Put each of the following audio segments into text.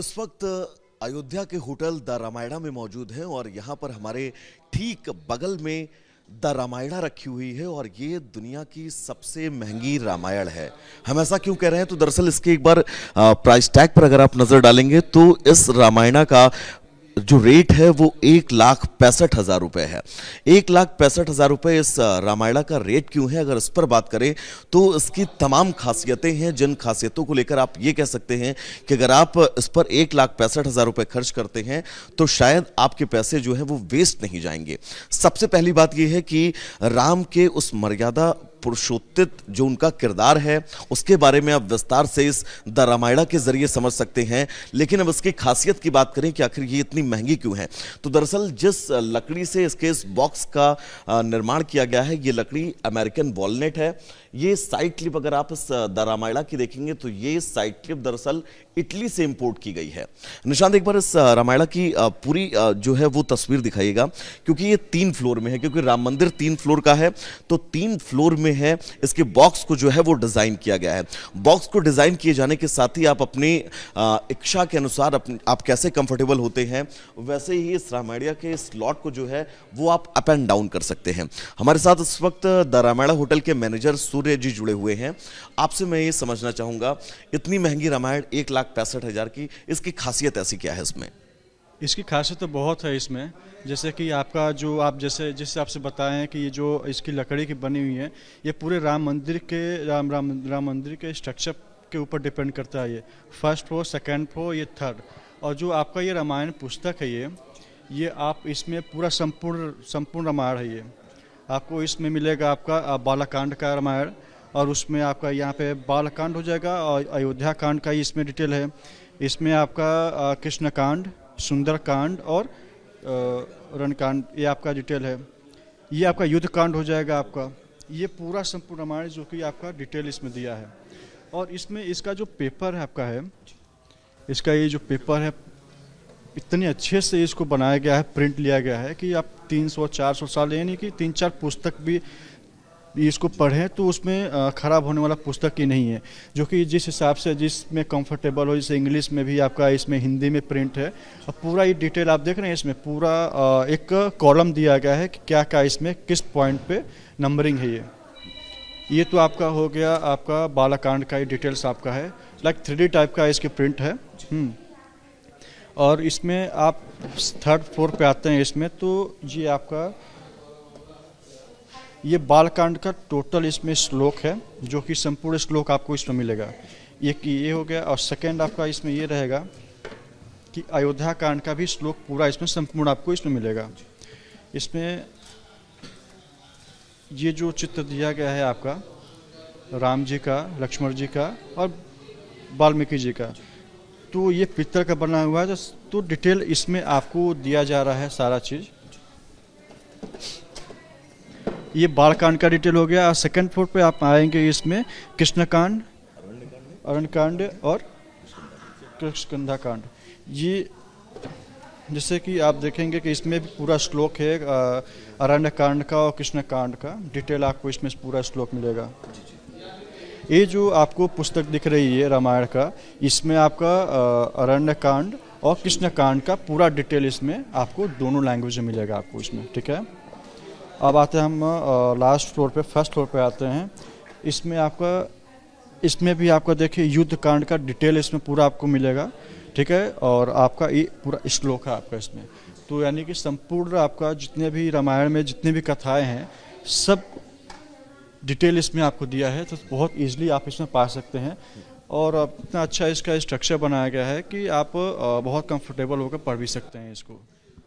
इस वक्त अयोध्या के होटल द रामायणा में मौजूद हैं और यहाँ पर हमारे ठीक बगल में द रामायणा रखी हुई है और ये दुनिया की सबसे महंगी रामायण है। हम ऐसा क्यों कह रहे हैं? तो दरअसल इसके एक बार प्राइस टैग पर अगर आप नजर डालेंगे तो इस रामायणा का जो रेट है वो 1,65,000 रुपए है। 1,65,000 रुपए इस रामायणा का रेट क्यों है? अगर इस पर बात करें तो इसकी तमाम खासियतें हैं, जिन खासियतों को लेकर आप ये कह सकते हैं कि अगर आप इस पर 1,65,000 रुपए खर्च करते हैं तो शायद आपके पैसे जो है वो वेस्ट नहीं जाएंगे। सबसे पहली बात यह है कि राम के उस मर्यादा पुरुषोत्तित जो उनका किरदार है उसके बारे में आप विस्तार से इस द रामायणा के जरिए समझ सकते हैं। लेकिन अब इसकी खासियत की बात करें कि आखिर ये इतनी महंगी क्यों है, तो दरअसल जिस लकड़ी से इसके इस बॉक्स का निर्माण किया गया है ये लकड़ी अमेरिकन वॉलनट है। ये साइड क्लिप अगर आप इस द रामायणा की देखेंगे तो ये साइड क्लिप दरअसल इटली से इंपोर्ट की गई है। निशांत एक बार इस रामायणा की पूरी जो है वो तस्वीर दिखाइएगा, क्योंकि ये 3 फ्लोर में है, क्योंकि राम मंदिर 3 फ्लोर का है तो 3 फ्लोर में है। इसके बॉक्स को जो है वो डिजाइन किया गया है। बॉक्स को डिजाइन किए जाने के साथ ही आप अपनी इच्छा के अनुसार आप कैसे कंफर्टेबल होते हैं वैसे ही इस रामायणा के स्लॉट को जो है वो आप अप एंड डाउन कर सकते हैं। हमारे साथ इस वक्त द रामायणा होटल के मैनेजर सूर्य जी जुड़े हुए हैं। आपसे मैं ये समझना चाहूंगा, इतनी महंगी रामायण 1,65,000 की, इसकी खासियत ऐसी क्या है इसमें? इसकी खासियत तो बहुत है इसमें, जैसे कि आपका जो आप जैसे आपसे बताएं कि ये जो इसकी लकड़ी की बनी हुई है ये पूरे राम मंदिर के स्ट्रक्चर के ऊपर डिपेंड करता है। ये फर्स्ट फ्लोर, सेकंड फ्लोर, ये थर्ड। और जो आपका ये रामायण पुस्तक है ये आप इसमें पूरा संपूर्ण रामायण है। ये आपको इसमें मिलेगा आपका बालकांड का रामायण, और उसमें आपका यहाँ पे बालकांड हो जाएगा और अयोध्या कांड का इसमें डिटेल है। इसमें आपका कृष्ण कांड, सुंदर कांड और रणकांड ये आपका डिटेल है। ये आपका युद्ध कांड हो जाएगा आपका। ये पूरा संपूर्ण रामायण जो कि आपका डिटेल इसमें दिया है। और इसमें इसका जो पेपर है आपका है, इसका ये जो पेपर है इतने अच्छे से इसको बनाया गया है, प्रिंट लिया गया है कि आप 300-400 साल यानी कि 3-4 पुस्तक भी इसको पढ़ें तो उसमें ख़राब होने वाला पुस्तक ही नहीं है। जो कि जिस हिसाब से जिसमें कंफर्टेबल हो, जैसे इंग्लिश में भी आपका इसमें हिंदी में प्रिंट है और पूरा ये डिटेल आप देख रहे हैं। इसमें पूरा एक कॉलम दिया गया है कि क्या क्या इसमें किस पॉइंट पे नंबरिंग है। ये तो आपका हो गया आपका बालाकांड का, ये डिटेल्स आपका है, लाइक 3D टाइप का इसकी प्रिंट है। और इसमें आप 3rd फ्लोर पे आते हैं इसमें तो ये आपका ये बालकांड का टोटल इसमें श्लोक है, जो कि संपूर्ण श्लोक आपको इसमें मिलेगा। ये हो गया। और सेकंड आपका इसमें ये रहेगा कि अयोध्या कांड का भी श्लोक पूरा इसमें संपूर्ण आपको इसमें मिलेगा। इसमें ये जो चित्र दिया गया है आपका राम जी का, लक्ष्मण जी का और वाल्मीकि जी का, तो ये पित्तल का बना हुआ है। तो डिटेल इसमें आपको दिया जा रहा है सारा चीज़। ये बालकांड का डिटेल हो गया। सेकंड फ्लोर पे आप आएंगे, इसमें कृष्णकांड, अरण्यकांड और कृष्णगंधा कांड। ये जैसे कि आप देखेंगे कि इसमें भी पूरा श्लोक है अरण्यकांड का और कृष्णकांड का डिटेल आपको इसमें पूरा श्लोक मिलेगा। ये जो आपको पुस्तक दिख रही है रामायण का, इसमें आपका अरण्यकांड और कृष्णकांड का पूरा डिटेल इसमें आपको दोनों लैंग्वेज में मिलेगा आपको इसमें, ठीक है। अब आते हैं हम लास्ट फ्लोर पे, फर्स्ट फ्लोर पे आते हैं। इसमें भी आपका देखिए युद्ध कांड का डिटेल इसमें पूरा आपको मिलेगा, ठीक है। और आपका ये पूरा श्लोक है आपका इसमें। तो यानी कि संपूर्ण आपका जितने भी रामायण में जितने भी कथाएं हैं सब डिटेल इसमें आपको दिया है, तो बहुत ईजिली आप इसमें पा सकते हैं। और इतना अच्छा इसका स्ट्रक्चर बनाया गया है कि आप बहुत कंफर्टेबल होकर पढ़ भी सकते हैं इसको।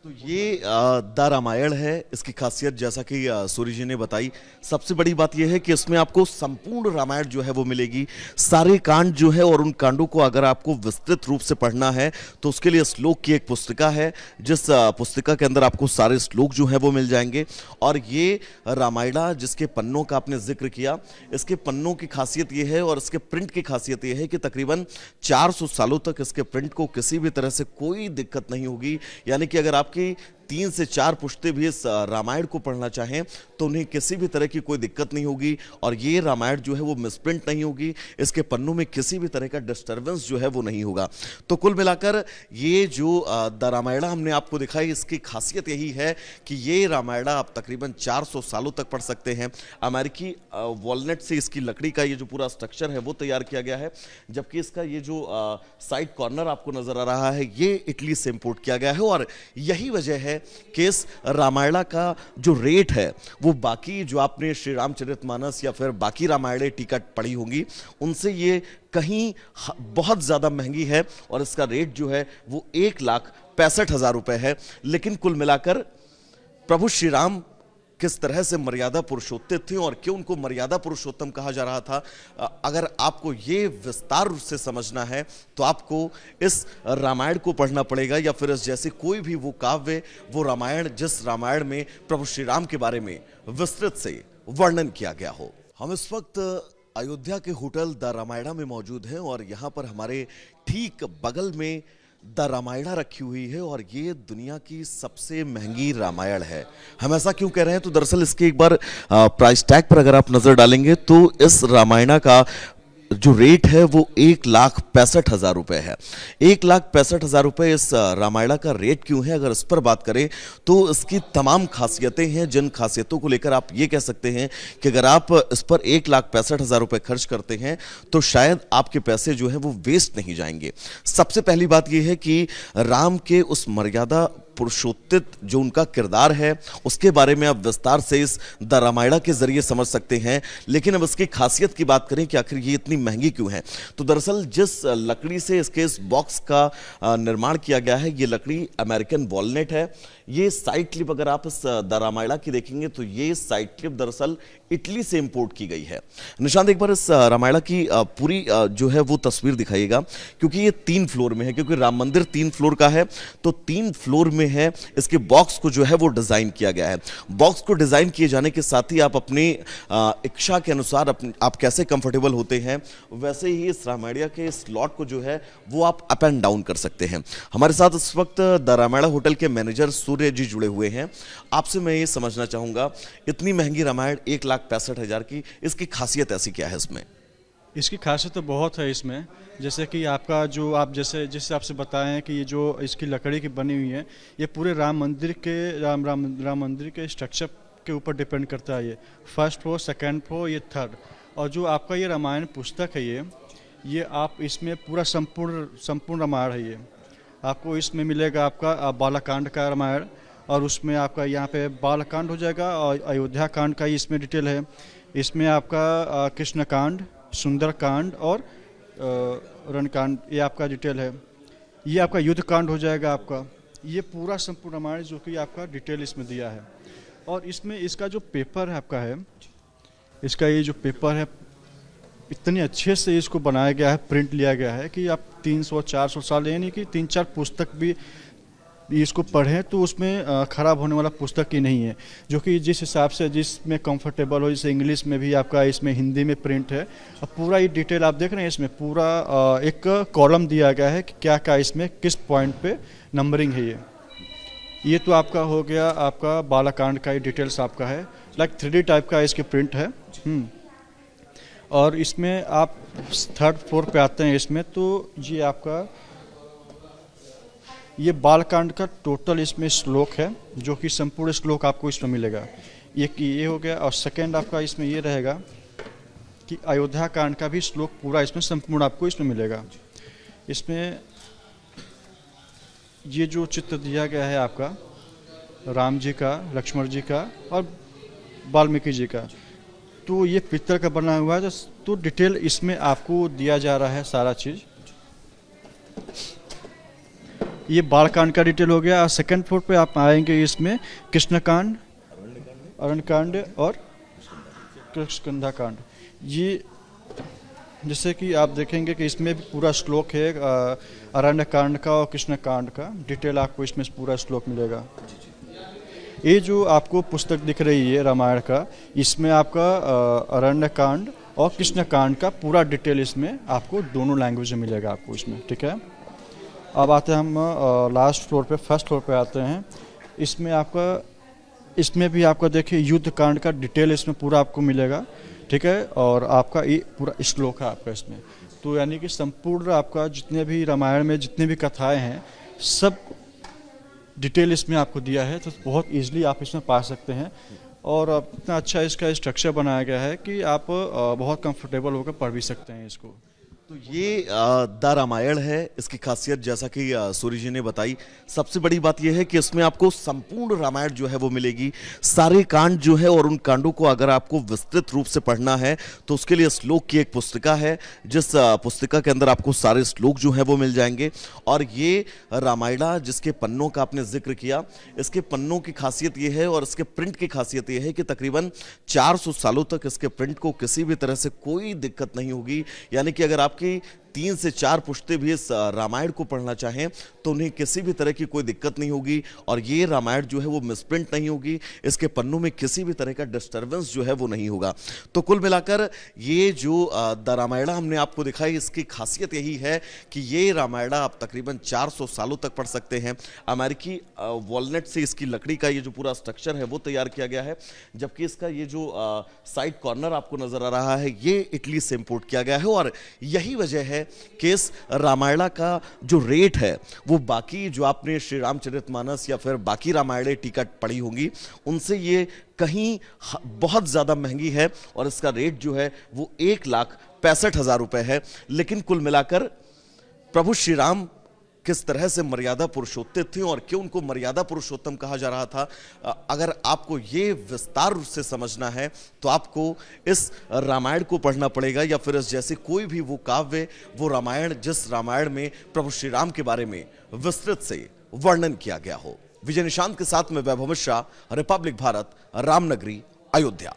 तो ये द रामायण है, इसकी खासियत जैसा कि सूर्य जी ने बताई, सबसे बड़ी बात यह है कि इसमें आपको संपूर्ण रामायण जो है वो मिलेगी। सारे कांड जो है और उन कांडों को अगर आपको विस्तृत रूप से पढ़ना है तो उसके लिए श्लोक की एक पुस्तिका है, जिस पुस्तिका के अंदर आपको सारे श्लोक जो है वो मिल जाएंगे। और ये रामायणा जिसके पन्नों का आपने जिक्र किया, इसके पन्नों की खासियत ये है और इसके प्रिंट की खासियत ये है कि तकरीबन 400 सालों तक इसके प्रिंट को किसी भी तरह से कोई दिक्कत नहीं होगी। यानी कि अगर आप कि 3 से 4 पुश्ते भी इस रामायण को पढ़ना चाहें तो उन्हें किसी भी तरह की कोई दिक्कत नहीं होगी और ये रामायण जो है वो मिसप्रिंट नहीं होगी, इसके पन्नों में किसी भी तरह का डिस्टर्बेंस जो है वो नहीं होगा। तो कुल मिलाकर ये जो द रामायण हमने आपको दिखाई, इसकी खासियत यही है कि ये रामायण आप तकरीबन 400 सालों तक पढ़ सकते हैं। अमेरिकी वॉलनट से इसकी लकड़ी का ये जो पूरा स्ट्रक्चर है वो तैयार किया गया है, जबकि इसका ये जो साइड कॉर्नर आपको नजर आ रहा है ये इटली से इंपोर्ट किया गया है। और यही वजह है कि इस रामायण का जो रेट है वो बाकी जो आपने श्री रामचरितमानस या फिर बाकी रामायण टिकट पढ़ी होंगी उनसे ये कहीं बहुत ज्यादा महंगी है और इसका रेट जो है वो 1,65,000 रुपए है। लेकिन कुल मिलाकर प्रभु श्री राम किस तरह से मर्यादा पुरुषोत्तम थे और क्यों उनको मर्यादा पुरुषोत्तम कहा जा रहा था, अगर आपको ये विस्तार रूप से समझना है तो आपको इस रामायण को पढ़ना पड़ेगा या फिर इस जैसे कोई भी वो काव्य, वो रामायण जिस रामायण में प्रभु श्री राम के बारे में विस्तृत से वर्णन किया गया हो। हम इस वक्त अयोध्या के होटल द रामायण में मौजूद हैं और यहाँ पर हमारे ठीक बगल में द रामायण रखी हुई है और ये दुनिया की सबसे महंगी रामायण है। हम ऐसा क्यों कह रहे हैं, तो दरअसल इसके एक बार प्राइस टैग पर अगर आप नजर डालेंगे तो इस रामायण का जो रेट है वो 1,65,000 रुपए है। 1,65,000 रुपए इस रामायण का रेट क्यों है, अगर इस पर बात करें तो इसकी तमाम खासियतें हैं, जिन खासियतों को लेकर आप ये कह सकते हैं कि अगर आप इस पर 1,65,000 रुपए खर्च करते हैं तो शायद आपके पैसे जो है वो वेस्ट नहीं जाएंगे। सबसे पहली बात यह है कि राम के उस मर्यादा पुरुषोत्तित जो उनका किरदार है उसके बारे में आप विस्तार से इस द रामायण के जरिए समझ सकते हैं। लेकिन अब इसकी खासियत की बात करें कि आखिर ये इतनी महंगी क्यों है, तो दरअसल जिस लकड़ी से इसके इस बॉक्स का निर्माण किया गया है ये लकड़ी अमेरिकन वॉलनट है। ये साइड क्लिप अगर आप इस द रामायण की देखेंगे तो ये साइड क्लिप दरअसल इटली से इंपोर्ट की गई है। निशांत एक बार इस रामायण की पूरी जो है वो तस्वीर दिखाइएगा, क्योंकि ये 3 फ्लोर में है, क्योंकि राम मंदिर 3 फ्लोर का है तो 3 फ्लोर में है। इसके बॉक्स को जो है वो डिजाइन किया गया है। बॉक्स को डिजाइन किए जाने के साथ ही आप अपनी इच्छा के अनुसार आप कैसे कंफर्टेबल होते हैं वैसे ही इस रामायण के स्लॉट को जो है वो आप अप एंड डाउन कर सकते हैं। हमारे साथ इस वक्त द रामायण होटल के मैनेजर सूर्य जी जुड़े हुए हैं। आपसे मैं ये समझना चाहूंगा, इतनी महंगी रामायण 1,65,000 की, इसकी खासियत ऐसी क्या है इसमें? इसकी खासियत तो बहुत है इसमें, जैसे कि आपका जो आप जैसे आपसे बताएं कि ये जो इसकी लकड़ी की बनी हुई है ये पूरे राम मंदिर के स्ट्रक्चर के ऊपर डिपेंड करता है। ये 1st फ्लोर, 2nd फ्लोर, ये 3rd। और जो आपका ये रामायण पुस्तक है ये आप इसमें पूरा संपूर्ण रामायण है। ये आपको इसमें मिलेगा आपका बालकांड का रामायण और उसमें आपका यहाँ पे बालकांड हो जाएगा और अयोध्या कांड का ही इसमें डिटेल है। इसमें आपका कृष्ण कांड, सुंदर कांड और रणकांड ये आपका डिटेल है। ये आपका युद्ध कांड हो जाएगा आपका। ये पूरा संपूर्ण रामायण जो कि आपका डिटेल इसमें दिया है। और इसमें इसका जो पेपर है आपका है, इसका ये जो पेपर है इतने अच्छे से इसको बनाया गया है, प्रिंट लिया गया है कि आप 300-400 साल यानी कि 3-4 पुस्तक भी इसको पढ़ें तो उसमें ख़राब होने वाला पुस्तक ही नहीं है। जो कि जिस हिसाब से जिसमें कंफर्टेबल हो, जैसे इंग्लिश में भी आपका इसमें हिंदी में प्रिंट है और पूरा ये डिटेल आप देख रहे हैं। इसमें पूरा एक कॉलम दिया गया है कि क्या क्या इसमें किस पॉइंट पे नंबरिंग है। ये तो आपका हो गया आपका बालाकांड का ही डिटेल्स आपका है, लाइक 3D टाइप का इसके प्रिंट है। और इसमें आप 3rd फ्लोर पे आते हैं इसमें तो ये आपका ये बालकांड का टोटल इसमें श्लोक है, जो कि संपूर्ण श्लोक आपको इसमें मिलेगा। ये हो गया। और 2nd आपका इसमें ये रहेगा कि अयोध्या कांड का भी श्लोक पूरा इसमें संपूर्ण आपको इसमें मिलेगा। इसमें ये जो चित्र दिया गया है आपका राम जी का, लक्ष्मण जी का और वाल्मीकि जी का, तो ये पित्तल का बना हुआ है। तो डिटेल इसमें आपको दिया जा रहा है सारा चीज़। ये बालकांड का डिटेल हो गया। 2nd फ्लोर पे आप आएंगे, इसमें कृष्णकांड, अरण्यकांड और कृष्णकंधा कांड। ये जैसे कि आप देखेंगे कि इसमें भी पूरा श्लोक है अरण्यकांड का और कृष्णकांड का डिटेल आपको इसमें पूरा श्लोक मिलेगा। ये जो आपको पुस्तक दिख रही है रामायण का, इसमें आपका अरण्यकांड और कृष्णकांड का पूरा डिटेल इसमें आपको दोनों लैंग्वेज में मिलेगा आपको इसमें, ठीक है। अब आते हैं हम लास्ट फ्लोर पे, 1st फ्लोर पे आते हैं। इसमें आपका, इसमें भी आपका देखिए युद्ध कांड का डिटेल इसमें पूरा आपको मिलेगा, ठीक है। और आपका ये पूरा श्लोक है आपका इसमें, तो यानी कि संपूर्ण आपका जितने भी रामायण में जितने भी कथाएं हैं सब डिटेल इसमें आपको दिया है, तो बहुत इजीली आप इसमें पा सकते हैं। और इतना अच्छा इसका स्ट्रक्चर बनाया गया है कि आप बहुत कंफर्टेबल होकर पढ़ भी सकते हैं इसको। तो ये द रामायण है। इसकी खासियत जैसा कि सूर्य जी ने बताई, सबसे बड़ी बात यह है कि इसमें आपको संपूर्ण रामायण जो है वो मिलेगी, सारे कांड जो है, और उन कांडों को अगर आपको विस्तृत रूप से पढ़ना है तो उसके लिए श्लोक की एक पुस्तिका है, जिस पुस्तिका के अंदर आपको सारे श्लोक जो है वो मिल जाएंगे। और ये रामायणा जिसके पन्नों का आपने जिक्र किया, इसके पन्नों की खासियत ये है और इसके प्रिंट की खासियत ये है कि तकरीबन 400 सालों तक इसके प्रिंट को किसी भी तरह से कोई दिक्कत नहीं होगी। यानी कि अगर आप 3 से 4 पुश्ते भी इस रामायण को पढ़ना चाहें तो उन्हें किसी भी तरह की कोई दिक्कत नहीं होगी। और ये रामायण जो है वो मिसप्रिंट नहीं होगी, इसके पन्नों में किसी भी तरह का डिस्टर्बेंस जो है वो नहीं होगा। तो कुल मिलाकर ये जो द रामायण हमने आपको दिखाई, इसकी खासियत यही है कि ये रामायण आप तकरीबन 400 सालों तक पढ़ सकते हैं। अमेरिकी वॉलनट से इसकी लकड़ी का ये जो पूरा स्ट्रक्चर है वो तैयार किया गया है, जबकि इसका ये जो साइड कॉर्नर आपको नजर आ रहा है ये इटली से इंपोर्ट किया गया है। और यही वजह है कि इस रामायण का जो रेट है वो बाकी जो आपने श्री रामचरितमानस या फिर बाकी रामायण टिकट पढ़ी होंगी उनसे ये कहीं बहुत ज्यादा महंगी है, और इसका रेट जो है वो 1,65,000 रुपए है। लेकिन कुल मिलाकर प्रभु श्री राम किस तरह से मर्यादा पुरुषोत्तम थे और क्यों उनको मर्यादा पुरुषोत्तम कहा जा रहा था, अगर आपको ये विस्तार रूप से समझना है तो आपको इस रामायण को पढ़ना पड़ेगा, या फिर इस जैसे कोई भी वो काव्य, वो रामायण जिस रामायण में प्रभु श्री राम के बारे में विस्तृत से वर्णन किया गया हो। विजय निशांत के साथ में वैभव मिश्रा, रिपब्लिक भारत, रामनगरी, अयोध्या।